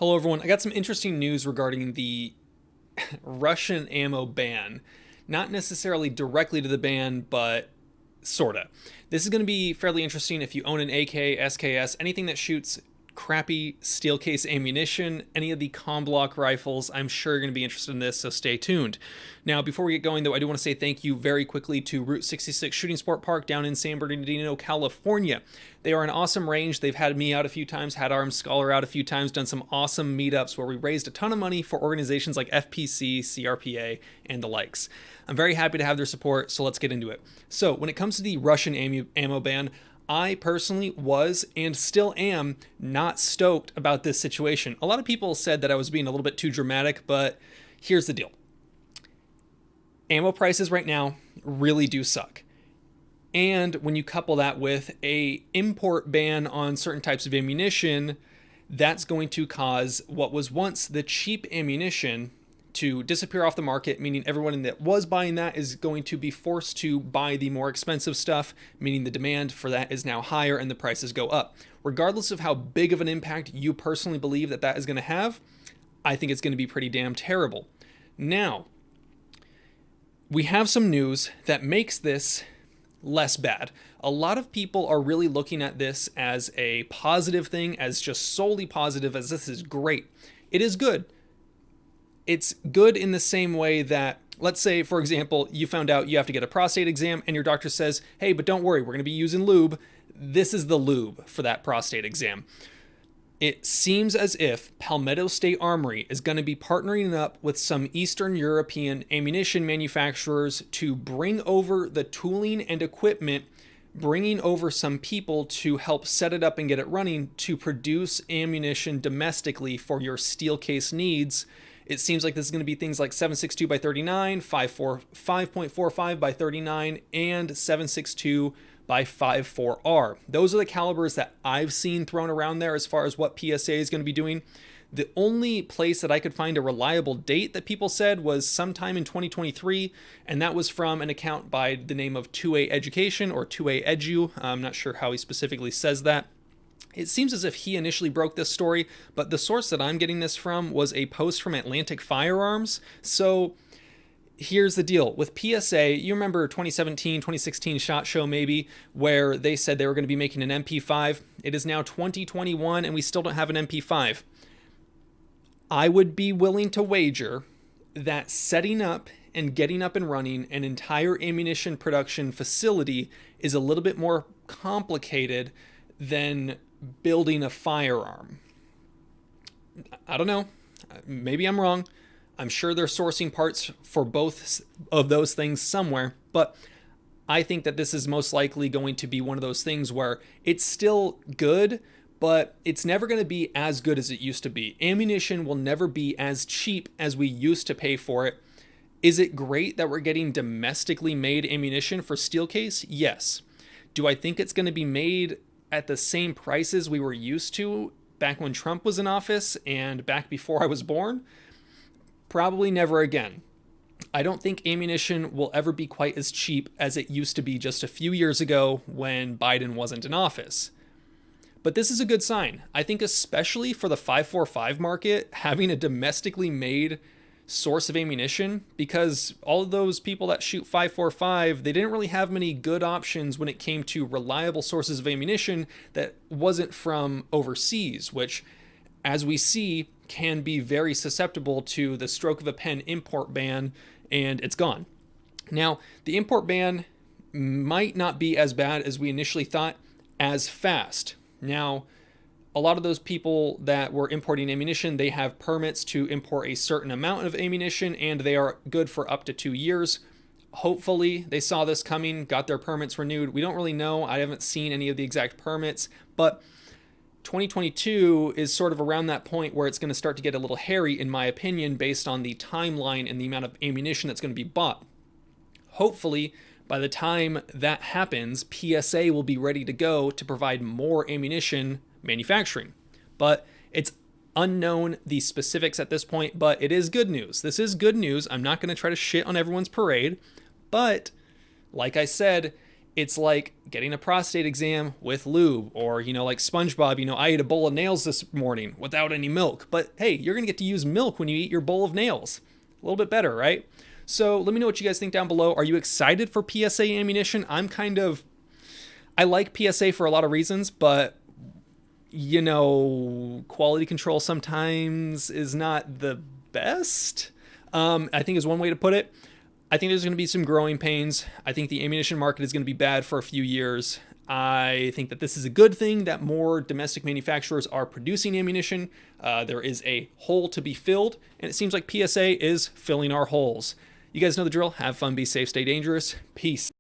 Hello, everyone. I got some interesting news regarding the Russian ammo ban. Not necessarily directly to the ban, but sorta. This is going to be fairly interesting if you own an AK, SKS, anything that shoots crappy steel case ammunition, any of the com block rifles. I'm sure you're going to be interested in this, so stay tuned. Now, before we get going, though, I do want to say thank you very quickly to Route 66 Shooting Sport Park down in San Bernardino, California. They are an awesome range. They've had me out a few times, had Arms Scholar out a few times, done some awesome meetups where we raised a ton of money for organizations like FPC, CRPA, and the likes. I'm very happy to have their support, so let's get into it. So, when it comes to the Russian ammo ban, I personally was and still am not stoked about this situation. A lot of people said that I was being a little bit too dramatic, but here's the deal. Ammo prices right now really do suck. And when you couple that with a import ban on certain types of ammunition, that's going to cause what was once the cheap ammunition to disappear off the market, meaning everyone that was buying that is going to be forced to buy the more expensive stuff, meaning the demand for that is now higher and the prices go up. Regardless of how big of an impact you personally believe that that is going to have, I think it's going to be pretty damn terrible. Now, we have some news that makes this less bad. A lot of people are really looking at this as a positive thing, as just solely positive, as this is great. It is good. It's good in the same way that, let's say, for example, you found out you have to get a prostate exam and your doctor says, hey, but don't worry, we're going to be using lube. This is the lube for that prostate exam. It seems as if Palmetto State Armory is going to be partnering up with some Eastern European ammunition manufacturers to bring over the tooling and equipment, bringing over some people to help set it up and get it running to produce ammunition domestically for your steel case needs. It seems like this is going to be things like 7.62 by 39, 5.45 by 39, and 7.62 by 5.4R. Those are the calibers that I've seen thrown around there as far as what PSA is going to be doing. The only place that I could find a reliable date that people said was sometime in 2023, and that was from an account by the name of 2A Education or 2A Edu. I'm not sure how he specifically says that. It seems as if he initially broke this story, but the source that I'm getting this from was a post from Atlantic Firearms. So here's the deal. With PSA, you remember 2017, 2016 SHOT Show maybe, where they said they were going to be making an MP5. It is now 2021 and we still don't have an MP5. I would be willing to wager that setting up and getting up and running an entire ammunition production facility is a little bit more complicated than building a firearm. I don't know. Maybe I'm wrong. I'm sure they're sourcing parts for both of those things somewhere, but I think that this is most likely going to be one of those things where it's still good, but it's never going to be as good as it used to be. Ammunition will never be as cheap as we used to pay for it. Is it great that we're getting domestically made ammunition for steel case? Yes. Do I think it's going to be made at the same prices we were used to back when Trump was in office and back before I was born? Probably never again. I don't think ammunition will ever be quite as cheap as it used to be just a few years ago when Biden wasn't in office. But this is a good sign. I think especially for the 5.45 market, having a domestically made source of ammunition, because all of those people that shoot 5.45, they didn't really have many good options when it came to reliable sources of ammunition that wasn't from overseas, which, as we see, can be very susceptible to the stroke of a pen import ban, and it's gone. Now, the import ban might not be as bad as we initially thought, as fast. Now, a lot of those people that were importing ammunition, they have permits to import a certain amount of ammunition, and they are good for up to 2 years. Hopefully, they saw this coming, got their permits renewed. We don't really know. I haven't seen any of the exact permits, but 2022 is sort of around that point where it's going to start to get a little hairy, in my opinion, based on the timeline and the amount of ammunition that's going to be bought. Hopefully, by the time that happens, PSA will be ready to go to provide more ammunition manufacturing. But it's unknown the specifics at this point, but it is good news. This is good news. I'm not going to try to shit on everyone's parade, but like I said, It's like getting a prostate exam with lube, or, like SpongeBob, I ate a bowl of nails this morning without any milk. But hey, you're going to get to use milk when you eat your bowl of nails. A little bit better, right? So let me know what you guys think down below. Are you excited for PSA ammunition? I like PSA for a lot of reasons, but quality control sometimes is not the best. I think is one way to put it. I think there's going to be some growing pains. I think the ammunition market is going to be bad for a few years. I think that this is a good thing that more domestic manufacturers are producing ammunition. There is a hole to be filled, and it seems like PSA is filling our holes. You guys know the drill. Have fun, be safe, stay dangerous. Peace.